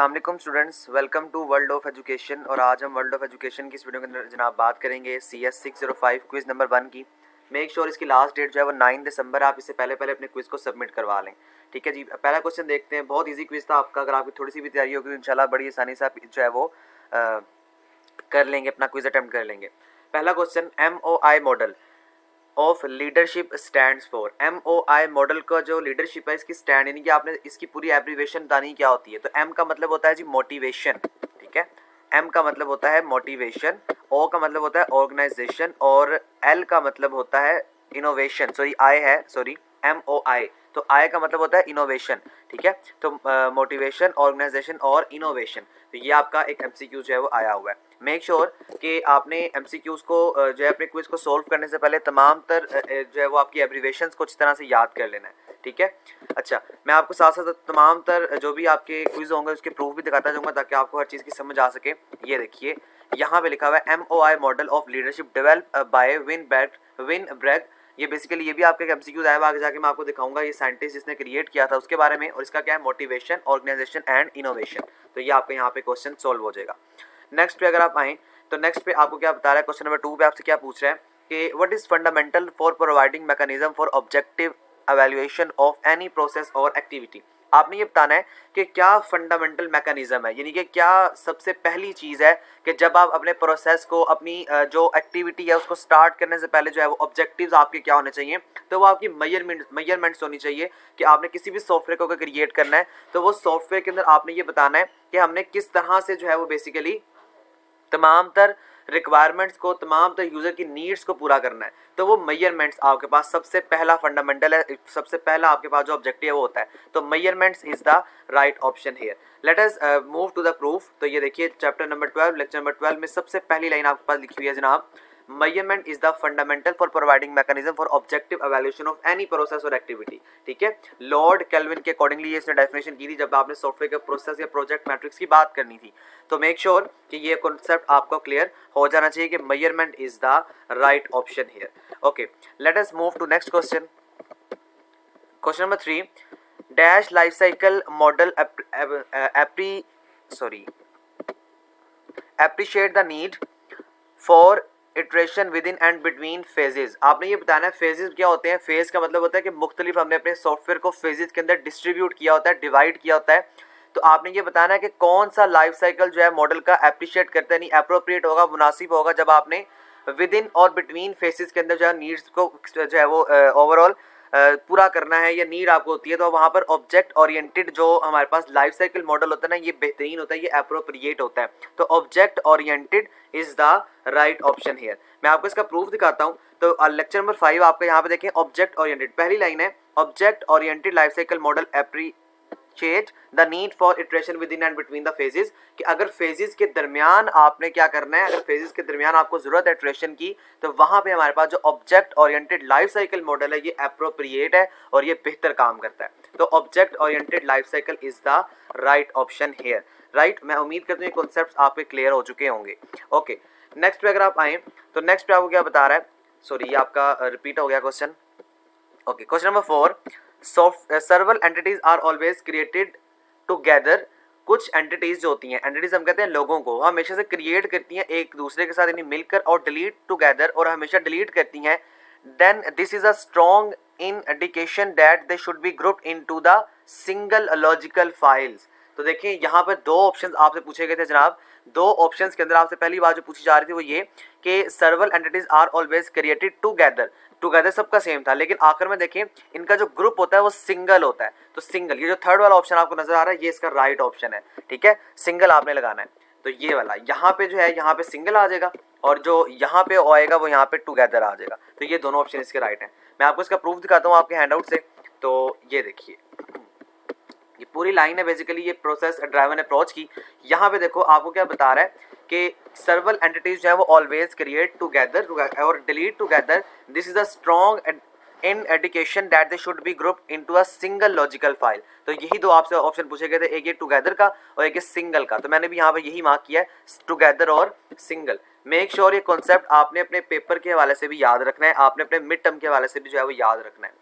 अस्सलाम वालेकुम students, welcome to world of education. और आज हम वर्ल्ड ऑफ एजुकेशन की इस वीडियो के अंदर जनाब बात करेंगे CS 605 क्विज़ नंबर 1 की। मेक श्योर इसकी लास्ट डेट जो है वो 9 दिसंबर, आप इससे पहले अपने क्विज़ को सबमिट करवा लें। ठीक है जी, पहला क्वेश्चन देखते हैं। बहुत ईजी क्विज़ था आपका, अगर आपकी थोड़ी सी भी तैयारी होगी तो इंशाल्लाह बड़ी आसानी से आप जो है वो कर लेंगे, अपना क्विज़ अटैम्प्ट कर लेंगे। पहला question, MOI model of leadership stands for. MOI model का जो लीडरशिप है इसकी स्टैंड, यानी कि आपने इसकी पूरी एब्रीवेशन बतानी क्या होती है। तो M का मतलब होता है जी मोटिवेशन, ठीक है। M का मतलब होता है मोटिवेशन, O का मतलब होता है ऑर्गेनाइजेशन और L का मतलब होता है इनोवेशन। सॉरी MOI, तो I का मतलब होता है इनोवेशन, ठीक है। तो मोटिवेशन, ऑर्गेनाइजेशन और इनोवेशन, तो ये आपका एक MCQ जो है वो आया हुआ है। मेक श्योर कि आपने MCQs को जो है अपने क्विज को सॉल्व करने से पहले तमाम तर जो है वो आपकी एब्रीवेशंस को अच्छी तरह से याद कर लेना है, ठीक है। अच्छा, मैं आपको साथ साथ तमाम तर जो भी आपके क्विज होंगे उसके प्रूफ भी दिखाता जाऊंगा ताकि आपको हर चीज़ की समझ आ सके। ये देखिए, यहाँ पे लिखा हुआ है MOI model of leadership develop by Weinberg. ये बेसिकली ये भी आपका MCQ आएगा, आगे जाके मैं आपको दिखाऊंगा ये साइंटिस्ट जिसने क्रिएट किया था उसके बारे में, और इसका क्या है मोटिवेशन, ऑर्गेनाइजेशन एंड इनोवेशन। तो ये आपके यहाँ पे क्वेश्चन सॉल्व हो जाएगा। नेक्स्ट पे अगर आप आए तो नेक्स्ट पे आपको क्या बता रहा है, क्वेश्चन नंबर 2 पे आपसे क्या पूछ रहा है कि what is fundamental for providing mechanism for objective evaluation of any process और एक्टिविटी। आपने ये बताना है कि क्या फंडामेंटल मैकेनिज्म है, यानी कि क्या सबसे पहली चीज़ है कि जब आप अपने प्रोसेस को, अपनी जो एक्टिविटी है उसको स्टार्ट करने से पहले जो है वो ऑब्जेक्टिव्स आपके क्या होने चाहिए। तो वो आपकी मेजरमेंट्स होनी चाहिए कि आपने किसी भी सॉफ्टवेयर को अगर क्रिएट करना है तो वो सॉफ्टवेयर के अंदर आपने ये बताना है कि हमने किस तरह से जो है वो बेसिकली तमाम तर रिक्वायरमेंट्स को, तमाम तर यूजर की नीड्स को पूरा करना है। तो वो मेजरमेंट्स आपके पास सबसे पहला फंडामेंटल है, सबसे पहला आपके पास जो ऑब्जेक्टिव है वो होता है। तो measurements is the right option here. Let us move to the proof. तो ये देखिए चैप्टर नंबर 12, लेक्चर नंबर 12 में सबसे पहली लाइन आपके पास लिखी हुई है जनाब, measurement is the fundamental for providing mechanism for objective evaluation of any process और एक्टिविटी, ठीक है। लॉर्ड केल्विन के अकॉर्डिंगली इसने डेफिनेशन की थी जब आपने सॉफ्टवेयर के प्रोसेस या प्रोजेक्ट मैट्रिक्स की बात करनी थी। तो मेक श्योर कि ये कॉन्सेप्ट आपको क्लियर हो जाना चाहिए कि measurement is the right option here. Okay, let us move to next question. Question number 3, dash life cycle model appreciate the need for iteration within and between phases. आपने ये बताना है phases क्या होते हैं। फेज का मतलब होता है कि मुख्तलिफ हमने अपने सॉफ्टवेयर को फेजेस के अंदर डिस्ट्रीब्यूट किया होता है, डिवाइड किया होता है। तो आपने ये बताना है कि कौन सा लाइफ साइकिल जो है मॉडल का अप्रिशिएट करता है, नहीं अप्रोप्रिएट होगा, मुनासिब होगा जब आपने विद इन और बिटवीन फेजेस के अंदर जो है नीड्स को जो है वो ओवरऑल पूरा करना है या नीड आपको होती है। तो वहाँ पर ऑब्जेक्ट ओरिएंटेड जो हमारे पास लाइफ साइकिल मॉडल होता है ना, ये बेहतरीन होता है, ये अप्रोप्रिएट होता है। तो object oriented is the right option here. मैं आपको इसका प्रूफ दिखाता हूँ। तो लेक्चर नंबर 5 आपका यहाँ पे देखें, ऑब्जेक्ट ओरिएंटेड पहली लाइन है, object oriented life cycle model appreciate the need for iteration within and between the phases. कि अगर फेजेस के दरमियान आपने क्या करना है, अगर फेजेस के दरमियान आपको जरूरत है इटरेशन की, तो वहां पे हमारे पास जो object oriented life cycle model है ये अप्रोप्रिएट है और ये बेहतर काम करता है। तो object oriented life cycle is the right option here, right. मैं उम्मीद करता हूँ ये कॉन्सेप्ट्स आपके क्लियर हो चुके होंगे। ओके, नेक्स्ट पे अगर आप आए तो नेक्स्ट पे आपको क्या बता रहा है, सॉरी ये आपका रिपीट हो गया question. Okay, question number 4, several entities are always created together. कुछ एंटिटीज जो होती हैं, एंटिटीज हम कहते हैं लोगों को, हमेशा से क्रिएट करती हैं एक दूसरे के साथ यानी मिलकर, और डिलीट टुगेदर और हमेशा डिलीट करती हैं। Then this is a strong indication that they should be grouped into the single logical files. तो देखिए यहाँ पर दो ऑप्शंस आपसे पूछे गए थे जनाब। दो ऑप्शंस के अंदर आपसे पहली बात जो पूछी जा रही थी वो ये कि several entities are always created together. Together सबका सेम था, लेकिन आखिर में देखें इनका जो ग्रुप होता है वो सिंगल होता है। तो सिंगल, ये जो थर्ड वाला ऑप्शन आपको नजर आ रहा है ये इसका राइट ऑप्शन है, ठीक है। सिंगल आपने लगाना है। तो ये वाला यहाँ पे जो है यहाँ पे सिंगल आ जाएगा, और जो यहाँ पे आएगा वो यहाँ पे टुगेदर आ जाएगा। तो ये दोनों ऑप्शन इसके राइट हैं। मैं आपको इसका प्रूफ दिखाता हूँ आपके हैंडआउट से। तो ये देखिए, ये पूरी लाइन है बेसिकली ये प्रोसेस ड्राइवन अप्रोच की। यहाँ पे देखो आपको क्या बता रहा है कि सर्वल एंटिटीज जो है वो ऑलवेज क्रिएट टुगेदर और delete together. This is a strong in एडिकेशन that they should B group into a single logical file. तो यही दो आपसे ऑप्शन पूछे गए थे, एक ये टुगेदर का और एक ये सिंगल का। तो मैंने भी यहाँ पे यही मार्क किया है, टुगेदर और सिंगल। मेक श्योर ये कॉन्सेप्ट आपने अपने पेपर के हवाले से भी याद रखना है, आपने अपने मिड टर्म के हवाले से भी जो है वो याद रखना है।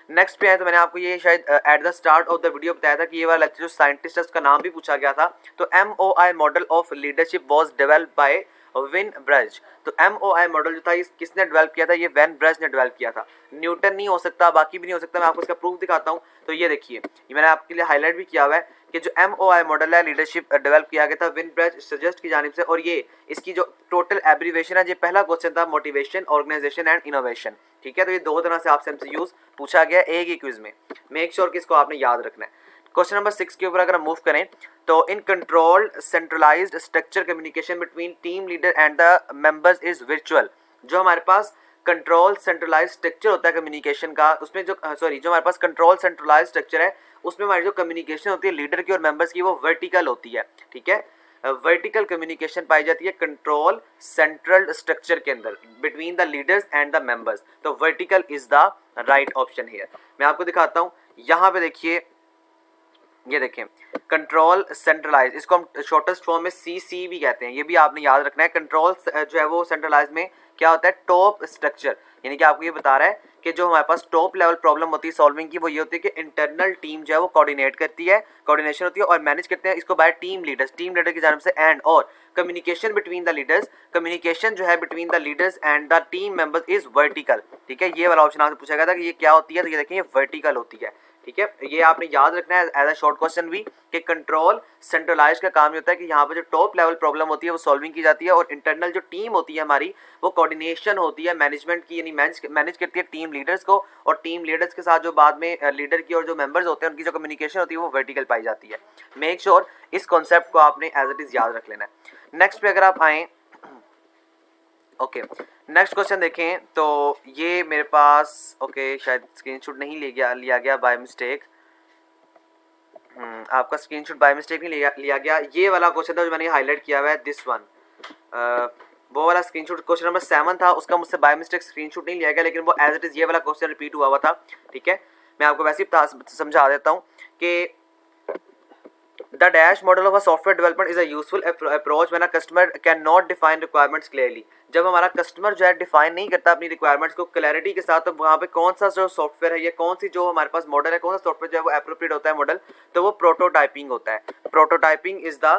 नेक्स्ट पे है, तो मैंने आपको ये शायद at the start of the video बताया था कि ये वाला लेक्चर जो साइंटिस्ट है उसका नाम भी पूछा गया था। तो MOI model of leadership was developed by win Braj. तो MOI मॉडल जो था ये किसने डेवलप किया था? ये वेन ब्रज ने डेवलप किया था। न्यूटन नहीं हो सकता, बाकी भी नहीं हो सकता। मैं आपको इसका प्रूफ दिखाता हूँ। तो ये देखिए, ये मैंने आपके लिए हाईलाइट भी किया हुआ है कि जो MOI मॉडल है लीडरशिप डेवलप किया गया था विन ब्रज सजेस्ट की जानिब से। और ये इसकी जो टोटल एब्रीवेशन है, ये पहला क्वेश्चन था मोटिवेशन, ऑर्गेनाइजेशन एंड इनोवेशन। ठीक है, तो ये दो तरह से आपसे MCQs पूछा गया एक ही क्विज में। मेक श्योर कि इसको आपने याद रखना है। क्वेश्चन नंबर 6 के ऊपर अगर हम मूव करें तो in controlled centralised structure communication between team leader and the members is virtual. जो हमारे पास कंट्रोल सेंट्रलाइज्ड स्ट्रक्चर होता है कम्युनिकेशन का, उसमें जो जो हमारे पास कंट्रोल सेंट्रलाइज्ड स्ट्रक्चर है उसमें हमारी जो कम्युनिकेशन होती है लीडर की और मेंबर्स की वो वर्टिकल होती है। ठीक है, वर्टिकल कम्युनिकेशन पाई जाती है कंट्रोल सेंट्रल स्ट्रक्चर के अंदर between the leaders and the members. तो vertical is the right option here. मैं आपको दिखाता हूं, यहाँ पे देखिए, ये देखें कंट्रोल सेंट्रलाइज, इसको हम शॉर्टेस्ट फॉर्म में CC भी कहते हैं, ये भी आपने याद रखना है। कंट्रोल जो है वो सेंट्रलाइज में क्या होता है? टॉप स्ट्रक्चर, यानी कि आपको ये बता रहा है कि जो हमारे पास टॉप लेवल प्रॉब्लम होती है सॉल्विंग की, वो ये होती है कि इंटरनल टीम जो है वो कोऑर्डिनेट करती है, कोऑर्डिनेशन होती है और मैनेज करते हैं इसको bye team leaders, team leader की जानिब से। एंड और communication between the leaders, communication जो है between the leaders and the team members is vertical. ठीक है, ये वाला ऑप्शन आपसे पूछा गया था कि ये क्या होती है, तो ये देखें ये वर्टिकल होती है। ठीक है, ये आपने याद रखना है एज अ शॉर्ट क्वेश्चन भी कि कंट्रोल सेंट्रलाइज का काम ये होता है कि यहाँ पे जो टॉप लेवल प्रॉब्लम होती है वो सॉल्विंग की जाती है और इंटरनल जो टीम होती है हमारी वो कोऑर्डिनेशन होती है मैनेजमेंट की, यानी मैनेज करती है टीम लीडर्स को, और टीम लीडर्स के साथ जो बाद में लीडर की और जो मेंबर्स होते हैं उनकी जो कम्युनिकेशन होती है वो वर्टिकल पाई जाती है। मेक श्योर इस कॉन्सेप्ट को आपने एज इट इज याद रख लेना है। नेक्स्ट पे अगर आप आए, ओके नेक्स्ट क्वेश्चन देखें तो ये मेरे पास शायद स्क्रीनशॉट नहीं लिया गया बाय मिस्टेक। आपका स्क्रीनशॉट बाय मिस्टेक नहीं लिया गया। ये वाला क्वेश्चन था जो मैंने हाईलाइट किया हुआ है, दिस वन, वो वाला स्क्रीनशॉट क्वेश्चन नंबर 7 था, उसका मुझसे बाय मिस्टेक स्क्रीनशॉट नहीं लिया गया, लेकिन वो एज इट इज ये वाला क्वेश्चन रिपीट हुआ था। ठीक है, मैं आपको वैसे ही समझा देता हूँ कि The dash model of a software development is a useful approach when a customer cannot define requirements clearly। जब हमारा कस्टमर जो है डिफाइन नहीं करता अपनी रिक्वायरमेंट्स को क्लैरिटी के साथ, तो वहाँ पे कौन सा जो सॉफ्टवेयर है या कौन सी जो हमारे पास मॉडल है, कौन सा सॉफ्टवेयर जो है वो एप्रोप्रिएट होता है मॉडल, तो वो प्रोटोटाइपिंग होता है। Prototyping is the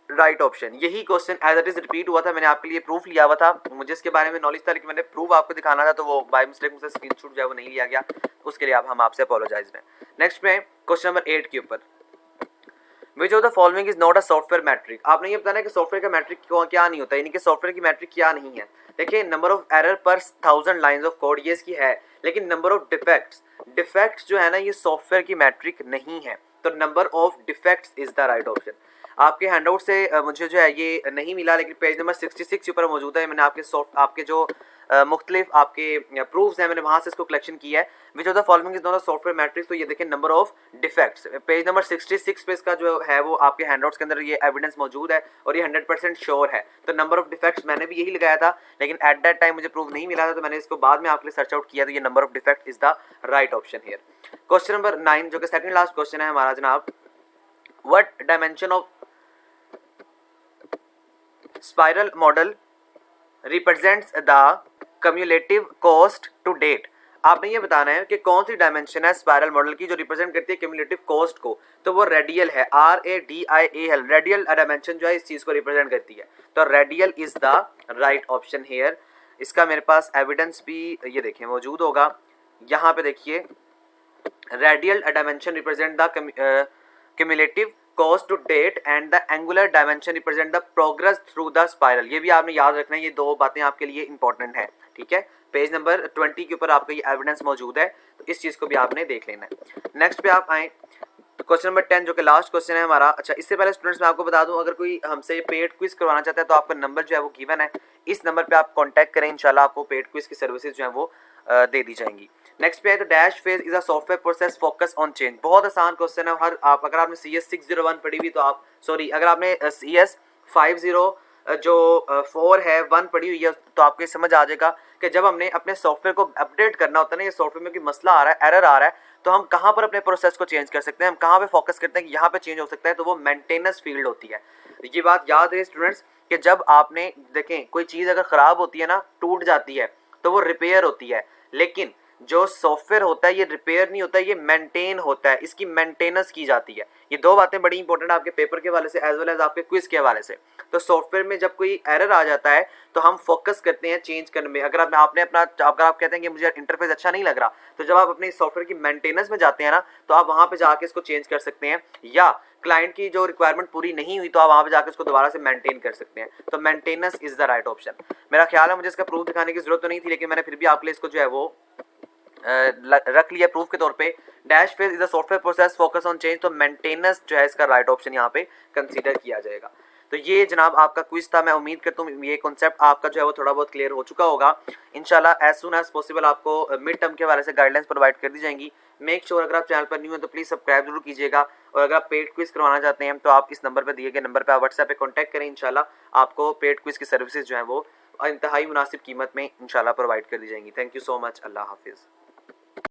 right option. यही question as it is repeat हुआ था, मैंने आपके लिए प्रूफ लिया हुआ था, मुझे इसके बारे में नॉलेज था लेकिन मैंने प्रूफ आपको दिखाना था, तो वो बाय मिस्टेक मुझसे स्क्रीनशॉट जो है वो नहीं लिया गया, उसके लिए हम आपसे अपोलोजाइज हैं। नेक्स्ट में क्वेश्चन नंबर 8 के ऊपर, which of the following is not a software metric. आपने ये बताना है कि सॉफ्टवेयर का मैट्रिक क्या नहीं होता है, यानी कि सॉफ्टवेयर की मैट्रिक क्या नहीं है। देखिए नंबर ऑफ एरर पर 1000 लाइंस ऑफ कोड ये इसकी है, लेकिन नंबर ऑफ डिफेक्ट्स जो है ना ये सॉफ्टवेयर की मैट्रिक नहीं है। तो number of defects is the right option. आपके हैंडआउट से मुझे जो है ये नहीं मिला, लेकिन पेज नंबर 66 के ऊपर मौजूद है। मैंने आपके जो मुख्तलिफ आपके प्रूफ्स हैं मैंने वहाँ से इसको कलेक्शन किया है। विच of the following is not a software matrix, तो ये देखें number of defects, page number 66 पे इसका जो है वो आपके हैंडआउट्स के अंदर ये एविडेंस मौजूद है और ये 100% श्योर है। तो नंबर ऑफ डिफेक्ट्स मैंने भी यही लगाया था, लेकिन एट दैट टाइम मुझे प्रूफ नहीं मिला था, तो मैंने इसको बाद में आपके लिए सर्च आउट किया, तो ये number of defect is the right option here. Question number 9 जो कि सेकंड लास्ट क्वेश्चन है हमारा जनाब, what dimension of spiral model represents the cumulative cost to date. आपने ये बताना है कि कौन सी डायमेंशन है स्पाइरल मॉडल की जो रिप्रेजेंट करती है कम्युलेटिव कॉस्ट को, तो वो रेडियल है, RADIAL, रेडियल डायमेंशन जो है इस चीज को रिप्रेजेंट करती है। तो radial is the right option here. इसका मेरे पास एविडेंस भी ये देखें मौजूद होगा, यहाँ पे देखिए, radial dimension represent the cumulative cost to date and the angular dimension represent the progress through the spiral। ये भी आपने याद रखना है, ये दो बातें आपके लिए इंपॉर्टेंट हैं। ठीक है, पेज नंबर 20 के ऊपर आपका ये एविडेंस मौजूद है, तो इस चीज़ को भी आपने देख लेना है। नेक्स्ट पे आप आए क्वेश्चन नंबर 10 जो कि लास्ट क्वेश्चन है हमारा। अच्छा, इससे पहले स्टूडेंट्स मैं आपको बता दूं, अगर कोई हमसे पेड क्विज करवाना चाहता है तो आपका नंबर जो है वो गिवन है, इस नंबर पे आप कांटेक्ट करें, इंशाल्लाह आपको पेड क्विज की सर्विसेज जो है वो दे दी जाएंगी। नेक्स्ट पे है तो dash phase is a software process focus on change. बहुत आसान क्वेश्चन है, हर आप अगर आपने CS 601 पढ़ी हुई तो आप अगर आपने CS 50 जो 4 है 1 पढ़ी हुई है तो आपको समझ आ जाएगा कि जब हमने अपने सॉफ्टवेयर को अपडेट करना होता है ना, ये सॉफ्टवेयर में कोई मसला आ रहा है, एरर आ रहा है, तो हम कहाँ पर अपने प्रोसेस को चेंज कर सकते हैं, हम कहाँ पे फोकस करते हैं कि यहाँ पे चेंज हो सकता है, तो वो मेंटेनेंस फील्ड होती है। ये बात याद रहे स्टूडेंट्स कि जब आपने देखें कोई चीज़ अगर ख़राब होती है ना, टूट जाती है, तो वो रिपेयर होती है, लेकिन जो सॉफ्टवेयर होता है ये रिपेयर नहीं होता है, ये मेंटेन होता है, इसकी मेंटेनेंस की जाती है। ये दो बातें बड़ी इंपॉर्टेंट आपके पेपर के हवाले से एज वेल एज आपके क्विज के हवाले से। तो सॉफ्टवेयर में जब कोई एरर आ जाता है तो हम फोकस करते हैं चेंज करने में। अगर आपने अपना, अगर आप कहते हैं कि मुझे इंटरफेस अच्छा नहीं लग रहा, तो जब आप अपने सॉफ्टवेयर की मेंटेनेंस में जाते हैं ना, तो आप वहां पे जाके इसको चेंज कर सकते हैं, या क्लाइंट की जो रिक्वायरमेंट पूरी नहीं हुई तो आप वहां पे जाकर उसको दोबारा से मेंटेन कर सकते हैं। तो maintenance is the right option. मेरा ख्याल है मुझे इसका प्रूफ दिखाने की जरूरत तो नहीं थी, लेकिन मैंने फिर भी आपके लिए इसको जो है वो रख लिया प्रूफ के तौर पे। Dash phase is a software process focus on change, तो मेंटेनेंस जो है इसका राइट ऑप्शन यहाँ पे कंसीडर किया जाएगा। तो ये जनाब आपका क्विज था। मैं उम्मीद करता हूँ ये कॉन्सेप्ट आपका जो है वो थोड़ा बहुत क्लियर हो चुका होगा। इंशाल्लाह एज सुन एज पॉसिबल आपको मिड टर्म के हवाले से गाइडलाइंस प्रोवाइड कर दी जाएंगी। मेक श्योर अगर आप चैनल पर न्यू हैं तो प्लीज़ सब्सक्राइब जरूर कीजिएगा, और अगर आप पेड क्विज करवाना चाहते हैं तो आप इस नंबर पर दिए गए नंबर पर आप व्हाट्सएप पे कॉन्टैक्ट करें। इंशाल्लाह आपको पेड क्विज की सर्विसेज जो है वो इंतहाई मुनासिब कीमत में इंशाल्लाह प्रोवाइड कर दी जाएंगी। Thank you so much. अल्लाह हाफिज़।